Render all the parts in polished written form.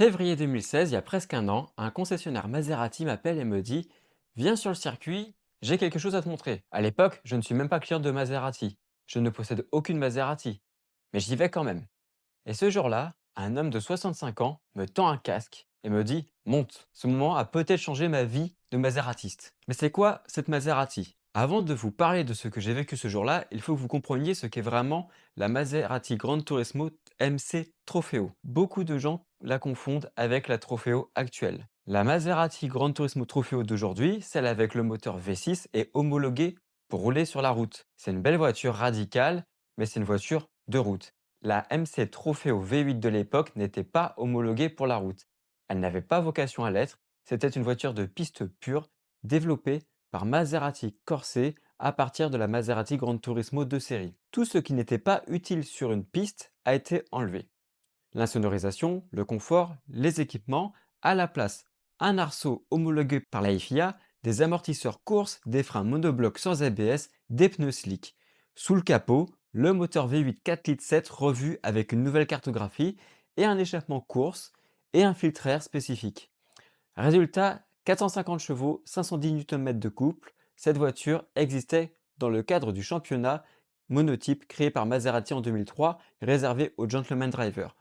Février 2016, il y a presque un an, un concessionnaire Maserati m'appelle et me dit: Viens sur le circuit, j'ai quelque chose à te montrer. À l'époque, je ne suis même pas client de Maserati. Je ne possède aucune Maserati. Mais j'y vais quand même. Et ce jour-là, un homme de 65 ans me tend un casque et me dit: Monte. Ce moment a peut-être changé ma vie de Maseratiste. Mais c'est quoi cette Maserati? Avant de vous parler de ce que j'ai vécu ce jour-là, il faut que vous compreniez ce qu'est vraiment la Maserati Gran Turismo MC Trofeo. Beaucoup de gens la confondent avec la Trofeo actuelle. La Maserati Gran Turismo Trofeo d'aujourd'hui, celle avec le moteur V6, est homologuée pour rouler sur la route. C'est une belle voiture radicale, mais c'est une voiture de route. La MC Trofeo V8 de l'époque n'était pas homologuée pour la route. Elle n'avait pas vocation à l'être, c'était une voiture de piste pure développée par Maserati Corse à partir de la Maserati Gran Turismo de série. Tout ce qui n'était pas utile sur une piste a été enlevé. L'insonorisation, le confort, les équipements, à la place un arceau homologué par la FIA, des amortisseurs course, des freins monoblocs sans ABS, des pneus slick. Sous le capot, le moteur V8 4 litres 7 revu avec une nouvelle cartographie et un échappement course et un filtre air spécifique. Résultat, 450 chevaux, 510 Nm de couple, cette voiture existait dans le cadre du championnat monotype créé par Maserati en 2003, réservé aux gentleman drivers.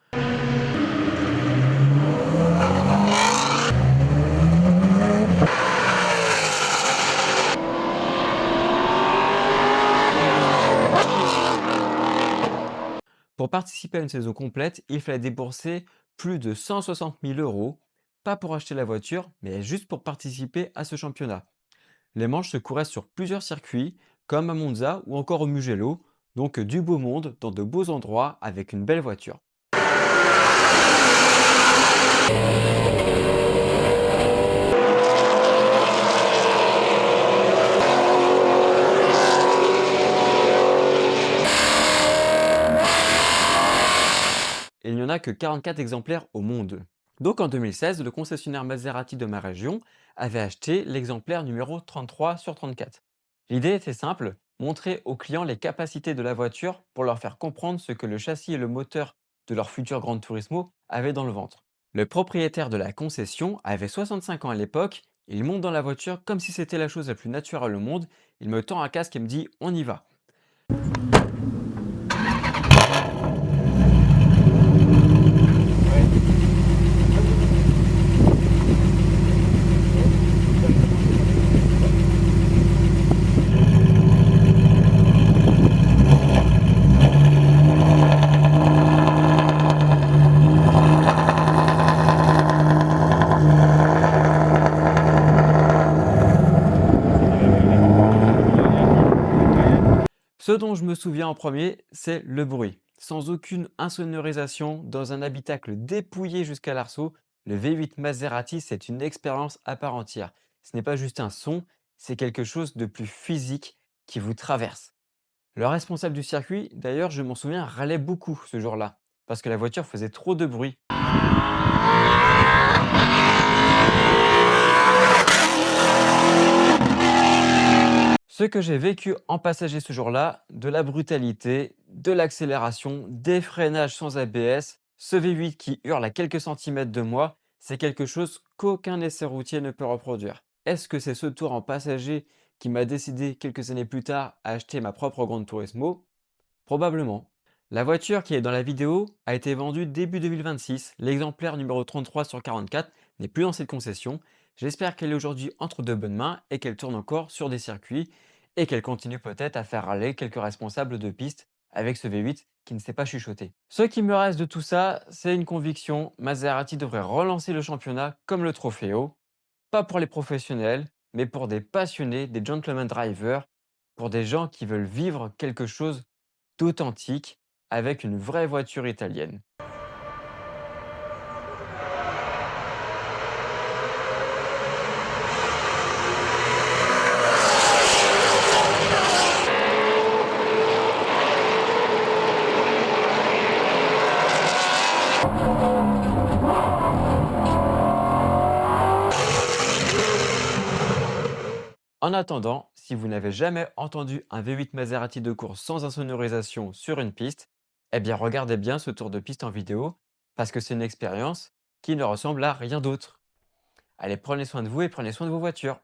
Pour participer à une saison complète, il fallait débourser plus de 160 000 euros, pas pour acheter la voiture, mais juste pour participer à ce championnat. Les manches se couraient sur plusieurs circuits, comme à Monza ou encore au Mugello, donc du beau monde dans de beaux endroits avec une belle voiture. Et il n'y en a que 44 exemplaires au monde. Donc en 2016, le concessionnaire Maserati de ma région avait acheté l'exemplaire numéro 33 sur 34. L'idée était simple, montrer aux clients les capacités de la voiture pour leur faire comprendre ce que le châssis et le moteur de leur futur Gran Turismo avaient dans le ventre. Le propriétaire de la concession avait 65 ans à l'époque, il monte dans la voiture comme si c'était la chose la plus naturelle au monde, il me tend un casque et me dit on y va. Ce dont je me souviens en premier, c'est le bruit. Sans aucune insonorisation, dans un habitacle dépouillé jusqu'à l'arceau, le V8 Maserati, c'est une expérience à part entière. Ce n'est pas juste un son, c'est quelque chose de plus physique qui vous traverse. Le responsable du circuit, d'ailleurs, je m'en souviens, râlait beaucoup ce jour-là, parce que la voiture faisait trop de bruit. Ce que j'ai vécu en passager ce jour-là, de la brutalité, de l'accélération, des freinages sans ABS, ce V8 qui hurle à quelques centimètres de moi, c'est quelque chose qu'aucun essai routier ne peut reproduire. Est-ce que c'est ce tour en passager qui m'a décidé quelques années plus tard à acheter ma propre Gran Turismo? Probablement. La voiture qui est dans la vidéo a été vendue début 2026. L'exemplaire numéro 33 sur 44 n'est plus dans cette concession. J'espère qu'elle est aujourd'hui entre de bonnes mains et qu'elle tourne encore sur des circuits et qu'elle continue peut-être à faire râler quelques responsables de piste avec ce V8 qui ne s'est pas chuchoté. Ce qui me reste de tout ça, c'est une conviction. Maserati devrait relancer le championnat comme le Trofeo. Pas pour les professionnels, mais pour des passionnés, des gentlemen drivers, pour des gens qui veulent vivre quelque chose d'authentique avec une vraie voiture italienne. En attendant, si vous n'avez jamais entendu un V8 Maserati de course sans insonorisation sur une piste, eh bien regardez bien ce tour de piste en vidéo parce que c'est une expérience qui ne ressemble à rien d'autre. Allez, prenez soin de vous et prenez soin de vos voitures.